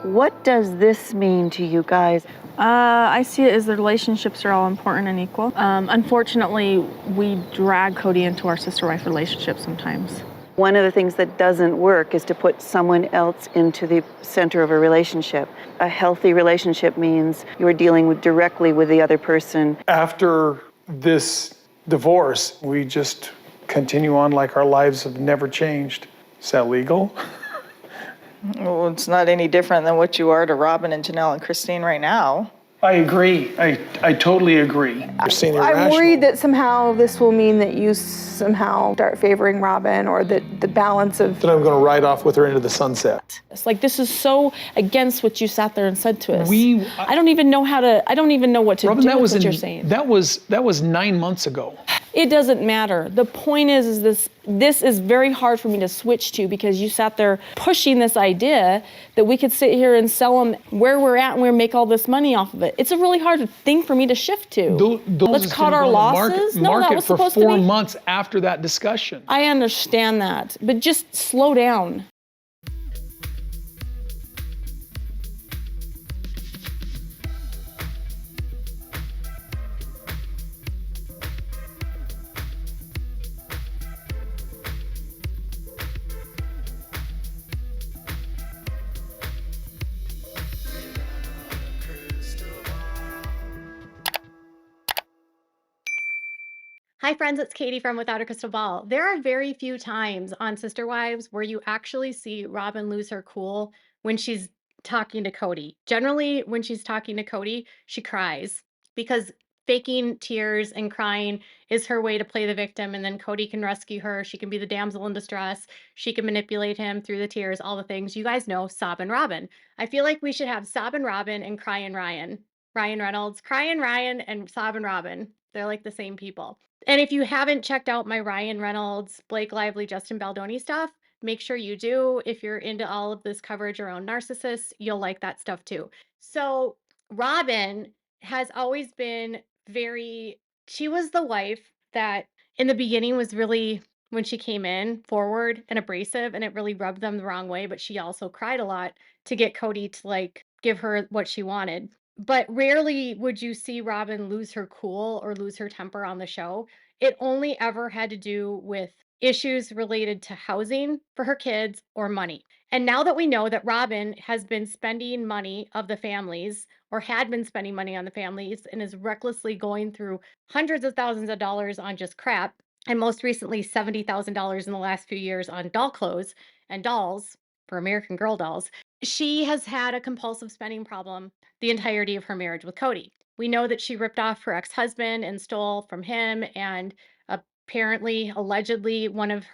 What does this mean to you guys? I see it as the relationships are all important and equal. Unfortunately, we drag Kody into our sister-wife relationship sometimes. One of the things that doesn't work is to put someone else into the center of a relationship. A healthy relationship means you're dealing directly with the other person. After this divorce, we just continue on like our lives have never changed. Is that legal? Well, it's not any different than what you are to Robyn and Janelle and Christine right now. I agree. I totally agree. You're saying I'm irrational. worried that somehow this will mean that you somehow start favoring Robyn, or that the balance of... Then I'm going to ride off with her into the sunset. It's like, this is so against what you sat there and said to us. I don't even know what to Robyn, do with what you're saying. That was 9 months ago. It doesn't matter. The point is this is very hard for me to switch to, because you sat there pushing this idea that we could sit here and sell them where we're at and we make all this money off of it. It's a really hard thing for me to shift to. Let's cut our losses. No, that was supposed to be. For 4 months after that discussion. I understand that, but just slow down. Hi friends, it's Katie from Without a Crystal Ball. There are very few times on Sister Wives where you actually see Robyn lose her cool when she's talking to Kody. Generally, when she's talking to Kody, she cries, because faking tears and crying is her way to play the victim, and then Kody can rescue her. She can be the damsel in distress. She can manipulate him through the tears, all the things. You guys know Sob and Robyn. I feel like we should have Sob and Robyn and Cry and Ryan. Ryan Reynolds, Cry and Ryan, and Sob and Robyn. They're like the same people. And if you haven't checked out my Ryan Reynolds, Blake Lively, Justin Baldoni stuff, make sure you do. If you're into all of this coverage around narcissists, you'll like that stuff too. So Robyn has always been she was the wife that in the beginning was really, when she came in, forward and abrasive, and it really rubbed them the wrong way, but she also cried a lot to get Kody to like give her what she wanted. But rarely would you see Robyn lose her cool or lose her temper on the show. It only ever had to do with issues related to housing for her kids or money. And now that we know that Robyn has been spending money of the families, or had been spending money on the families, and is recklessly going through hundreds of thousands of dollars on just crap, and most recently $70,000 in the last few years on doll clothes and dolls for American Girl dolls, she has had a compulsive spending problem the entirety of her marriage with Kody. We know that she ripped off her ex-husband and stole from him, and apparently, allegedly, one of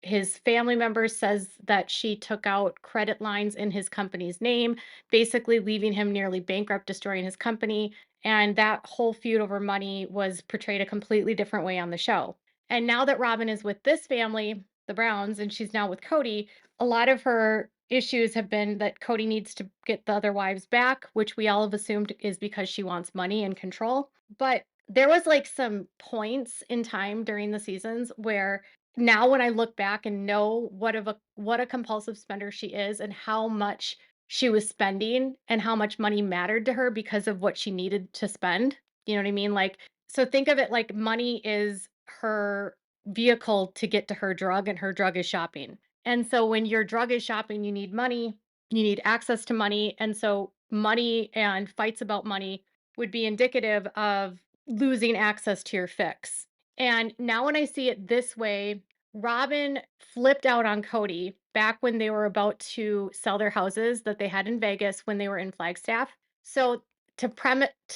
his family members says that she took out credit lines in his company's name, basically leaving him nearly bankrupt, destroying his company. And that whole feud over money was portrayed a completely different way on the show. And now that Robyn is with this family, the Browns, and she's now with Kody, a lot of her issues have been that Kody needs to get the other wives back, which we all have assumed is because she wants money and control. But there was like some points in time during the seasons where now when I look back and know what a compulsive spender she is, and how much she was spending and how much money mattered to her because of what she needed to spend. You know what I mean? Like, so think of it like money is her vehicle to get to her drug, and her drug is shopping. And so when your drug is shopping, you need money, you need access to money. And so money and fights about money would be indicative of losing access to your fix. And now when I see it this way, Robyn flipped out on Kody back when they were about to sell their houses that they had in Vegas when they were in Flagstaff. So to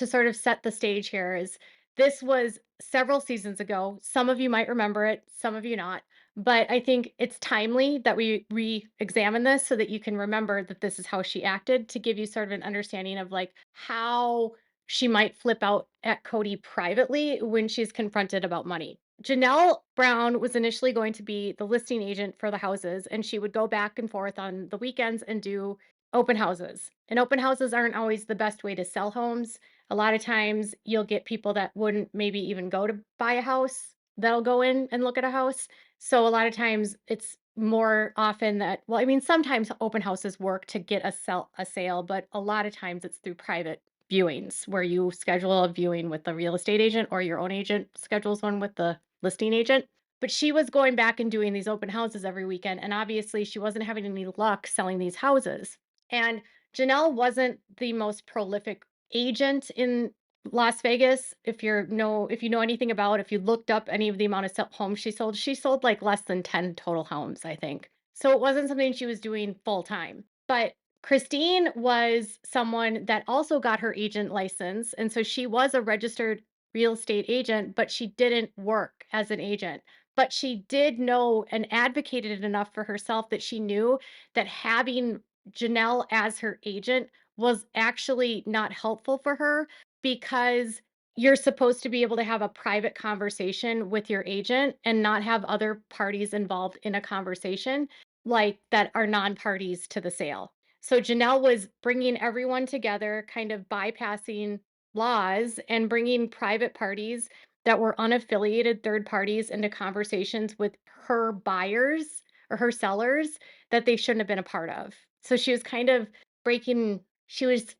sort of set the stage here, is this was several seasons ago. Some of you might remember it, some of you not. But I think it's timely that we re-examine this so that you can remember that this is how she acted, to give you sort of an understanding of like how she might flip out at Kody privately when she's confronted about money. Janelle Brown was initially going to be the listing agent for the houses, and she would go back and forth on the weekends and do open houses. And open houses aren't always the best way to sell homes. A lot of times you'll get people that wouldn't maybe even go to buy a house that'll go in and look at a house. So a lot of times it's more often that, well, I mean, sometimes open houses work to get a sale, but a lot of times it's through private viewings where you schedule a viewing with the real estate agent or your own agent schedules one with the listing agent. But she was going back and doing these open houses every weekend, and obviously she wasn't having any luck selling these houses. And Janelle wasn't the most prolific agent in Las Vegas. If you know anything about, if you looked up any of the amount of homes she sold like less than 10 total homes, I think. So it wasn't something she was doing full time. But Christine was someone that also got her agent license, and so she was a registered real estate agent, but she didn't work as an agent. But she did know and advocated enough for herself that she knew that having Janelle as her agent was actually not helpful for her, because you're supposed to be able to have a private conversation with your agent and not have other parties involved in a conversation like that are non-parties to the sale. So Janelle was bringing everyone together, kind of bypassing laws and bringing private parties that were unaffiliated third parties into conversations with her buyers or her sellers that they shouldn't have been a part of. So she was kind of breaking, she was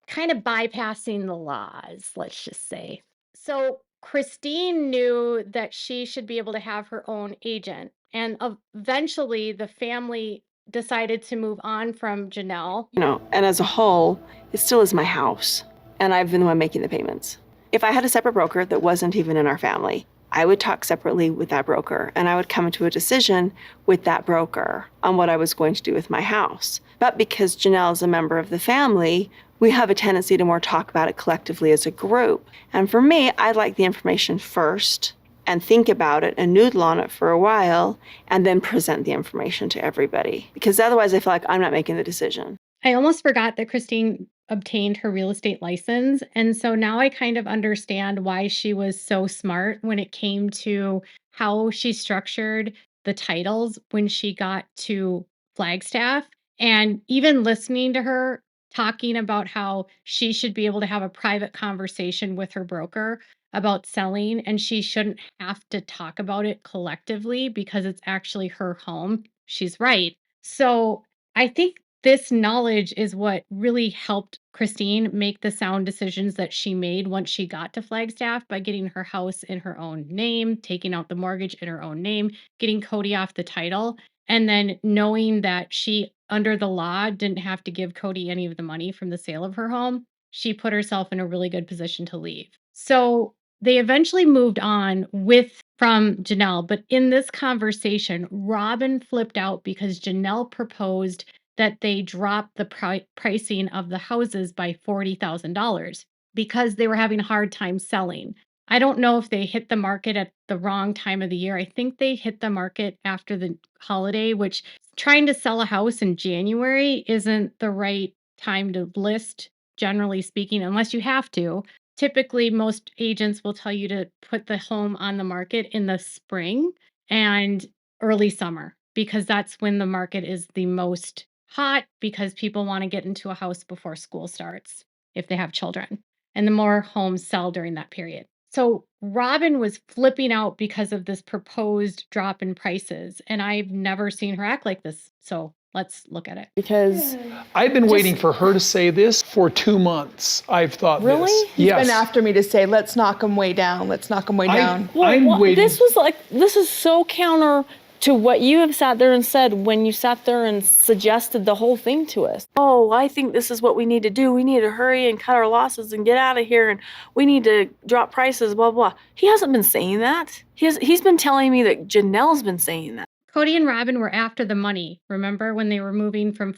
kind of bypassing the laws, let's just say. So Christine knew that she should be able to have her own agent. And eventually the family decided to move on from Janelle. And as a whole, it still is my house, and I've been the one making the payments. If I had a separate broker that wasn't even in our family, I would talk separately with that broker, and I would come to a decision with that broker on what I was going to do with my house. But because Janelle is a member of the family, we have a tendency to more talk about it collectively as a group. And for me, I'd like the information first and think about it and noodle on it for a while and then present the information to everybody. Because otherwise I feel like I'm not making the decision. I almost forgot that Christine obtained her real estate license. And so now I kind of understand why she was so smart when it came to how she structured the titles when she got to Flagstaff. And even listening to her talking about how she should be able to have a private conversation with her broker about selling, and she shouldn't have to talk about it collectively because it's actually her home. She's right. So I think this knowledge is what really helped Christine make the sound decisions that she made once she got to Flagstaff by getting her house in her own name, taking out the mortgage in her own name, getting Kody off the title, and then knowing that she, under the law, didn't have to give Kody any of the money from the sale of her home. She put herself in a really good position to leave. So they eventually moved on from Janelle, but in this conversation, Robyn flipped out because Janelle proposed that they drop the pricing of the houses by $40,000 because they were having a hard time selling. I don't know if they hit the market at the wrong time of the year. I think they hit the market after the holiday, which trying to sell a house in January isn't the right time to list, generally speaking, unless you have to. Typically, most agents will tell you to put the home on the market in the spring and early summer because that's when the market is the most hot, because people want to get into a house before school starts if they have children. And the more homes sell during that period. So Robyn was flipping out because of this proposed drop in prices. And I've never seen her act like this. So let's look at it. Because I've been waiting for her to say this for 2 months. I've thought Really? this. He's Yes. been after me to say, let's knock him way down. Let's knock him way down. I'm waiting. This is so counter to what you have sat there and said when you sat there and suggested the whole thing to us. Oh, I think this is what we need to do. We need to hurry and cut our losses and get out of here, and we need to drop prices, blah, blah. He hasn't been saying that. He's been telling me that Janelle's been saying that. Kody and Robyn were after the money, remember, when they were moving from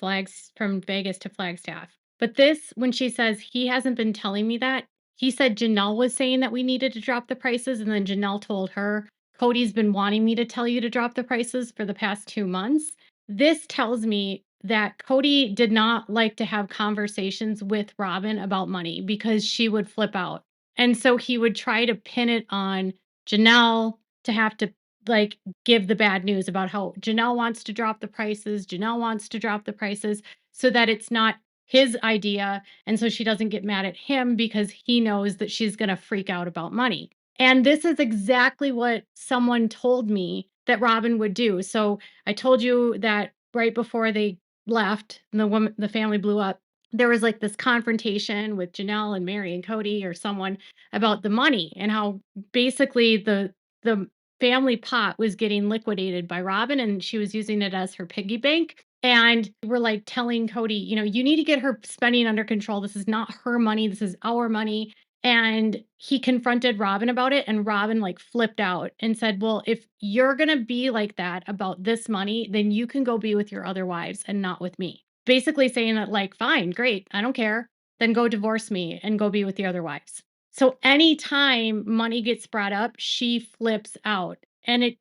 Vegas to Flagstaff. But this, when she says he hasn't been telling me that, he said Janelle was saying that we needed to drop the prices, and then Janelle told her, Kody's been wanting me to tell you to drop the prices for the past 2 months. This tells me that Kody did not like to have conversations with Robyn about money because she would flip out. And so he would try to pin it on Janelle to have to give the bad news about how Janelle wants to drop the prices, so that it's not his idea. And so she doesn't get mad at him because he knows that she's going to freak out about money. And this is exactly what someone told me that Robyn would do. So I told you that right before they left and the family blew up, there was like this confrontation with Janelle and Mary and Kody or someone about the money and how basically the family pot was getting liquidated by Robyn and she was using it as her piggy bank. And we're like telling Kody, you need to get her spending under control. This is not her money. This is our money. And he confronted Robyn about it, and Robyn like flipped out and said, well, if you're going to be like that about this money, then you can go be with your other wives and not with me. Basically saying that, like, fine, great, I don't care. Then go divorce me and go be with the other wives. So anytime money gets brought up, she flips out. And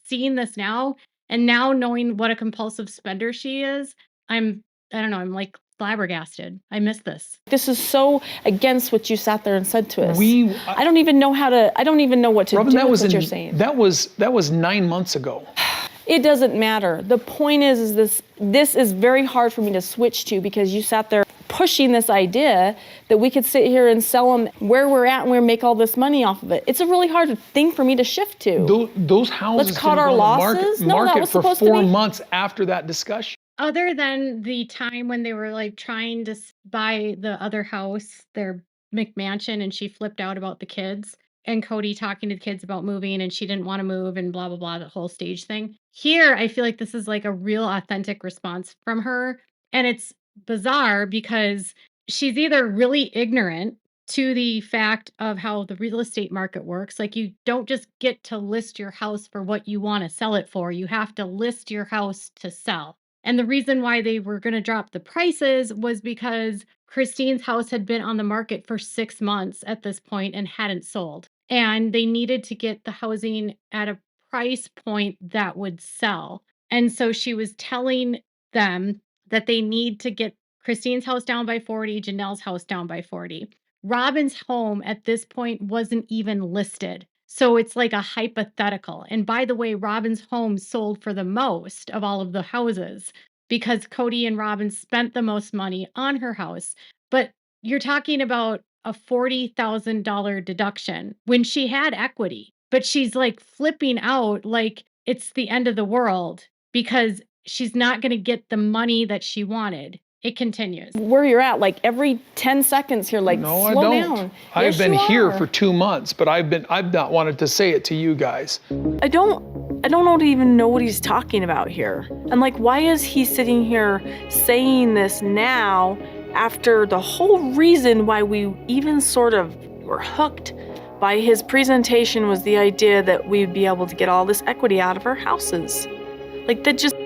seeing this now, and now knowing what a compulsive spender she is, I don't know, I'm like flabbergasted. I miss this. This is so against what you sat there and said to us. I don't even know what to Robyn, do that with was what you're saying. that was 9 months ago. It doesn't matter. The point is this is very hard for me to switch to because you sat there pushing this idea that we could sit here and sell them where we're at and we make all this money off of it. It's a really hard thing for me to shift to. Those houses Let's cut didn't our go on the losses? No, that market was for supposed to 4 be- months after that discussion. Other than the time when they were like trying to buy the other house, their McMansion, and she flipped out about the kids, and Kody talking to the kids about moving and she didn't want to move and blah, blah, blah, the whole stage thing. Here, I feel like this is like a real authentic response from her. And it's bizarre because she's either really ignorant to the fact of how the real estate market works. Like, you don't just get to list your house for what you want to sell it for. You have to list your house to sell. And the reason why they were going to drop the prices was because Christine's house had been on the market for 6 months at this point and hadn't sold. And they needed to get the housing at a price point that would sell. And so she was telling them that they need to get Christine's house down by 40, Janelle's house down by 40. Robyn's home at this point wasn't even listed. So it's like a hypothetical. And by the way, Robyn's home sold for the most of all of the houses because Kody and Robyn spent the most money on her house. But you're talking about a $40,000 deduction when she had equity. But she's like flipping out like it's the end of the world because she's not going to get the money that she wanted. It continues. Where you're at, like every 10 seconds here, like No, slow I don't. down. I've Yes, been you here are. for 2 months, but I've not wanted to say it to you guys. I don't even know what he's talking about here. And like, why is he sitting here saying this now after the whole reason why we even sort of were hooked by his presentation was the idea that we'd be able to get all this equity out of our houses? Like, that just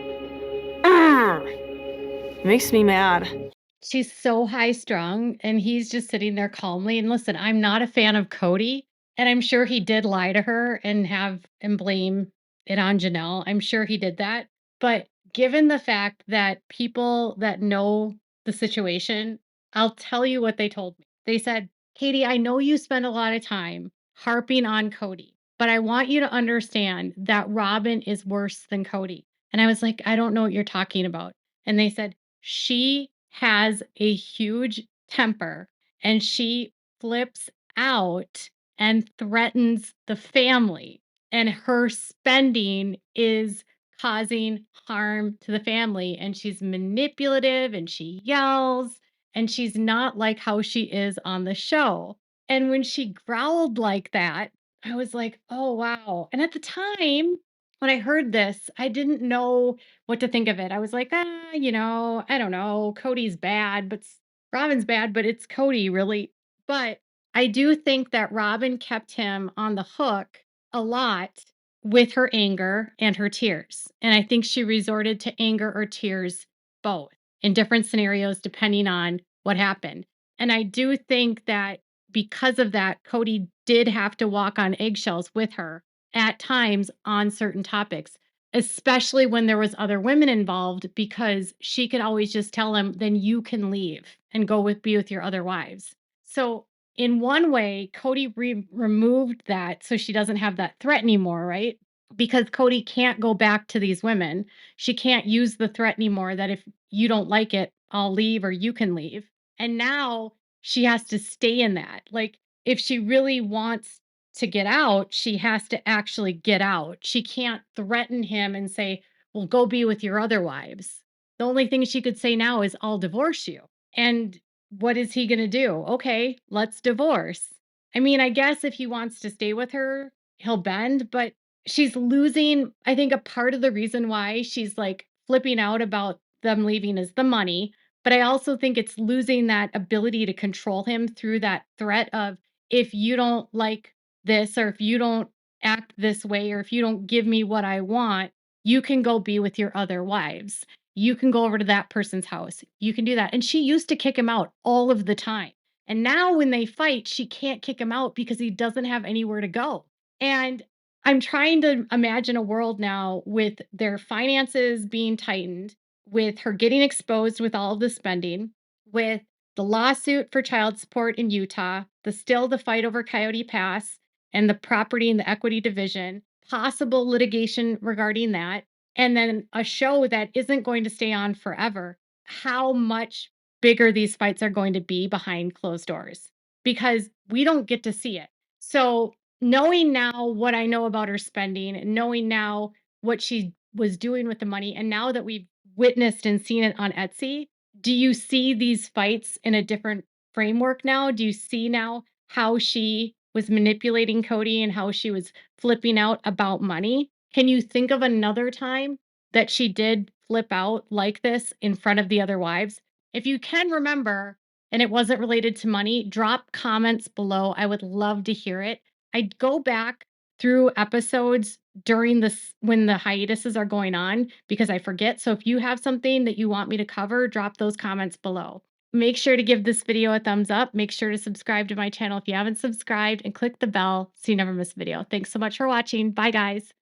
makes me mad. She's so high strung and he's just sitting there calmly. And listen, I'm not a fan of Kody, and I'm sure he did lie to her and blame it on Janelle. I'm sure he did that. But given the fact that people that know the situation, I'll tell you what they told me. They said, Katie, I know you spend a lot of time harping on Kody, but I want you to understand that Robyn is worse than Kody. And I was like, I don't know what you're talking about. And they said, she has a huge temper and she flips out and threatens the family. And her spending is causing harm to the family. And she's manipulative and she yells and she's not like how she is on the show. And when she growled like that, I was like, oh, wow. And at the time, when I heard this, I didn't know what to think of it. I was like, I don't know. Cody's bad, but Robyn's bad, but it's Kody, really. But I do think that Robyn kept him on the hook a lot with her anger and her tears. And I think she resorted to anger or tears both in different scenarios, depending on what happened. And I do think that because of that, Kody did have to walk on eggshells with her at times on certain topics, especially when there was other women involved, because she could always just tell him, then you can leave and be with your other wives. So in one way, Kody removed that so she doesn't have that threat anymore, right? Because Kody can't go back to these women. She can't use the threat anymore that if you don't like it, I'll leave or you can leave. And now she has to stay in that. Like, if she really wants to get out, she has to actually get out. She can't threaten him and say, well, go be with your other wives. The only thing she could say now is, I'll divorce you. And what is he going to do? Okay, let's divorce. I mean, I guess if he wants to stay with her, he'll bend, but she's losing. I think a part of the reason why she's like flipping out about them leaving is the money. But I also think it's losing that ability to control him through that threat of, if you don't like this, or if you don't act this way, or if you don't give me what I want, you can go be with your other wives. You can go over to that person's house. You can do that. And she used to kick him out all of the time. And now when they fight, she can't kick him out because he doesn't have anywhere to go. And I'm trying to imagine a world now with their finances being tightened, with her getting exposed with all of the spending, with the lawsuit for child support in Utah, the fight over Coyote Pass and the property and the equity division, possible litigation regarding that, and then a show that isn't going to stay on forever. How much bigger these fights are going to be behind closed doors, because we don't get to see it. So knowing now what I know about her spending, and knowing now what she was doing with the money, and now that we've witnessed and seen it on Etsy, do you see these fights in a different framework now? Do you see now how she was manipulating Kody and how she was flipping out about money? Can you think of another time that she did flip out like this in front of the other wives? If you can remember and it wasn't related to money, drop comments below. I would love to hear it. I'd go back through episodes during this when the hiatuses are going on because I forget. So if you have something that you want me to cover, drop those comments below. Make sure to give this video a thumbs up. Make sure to subscribe to my channel if you haven't subscribed, and click the bell so you never miss a video. Thanks so much for watching. Bye, guys.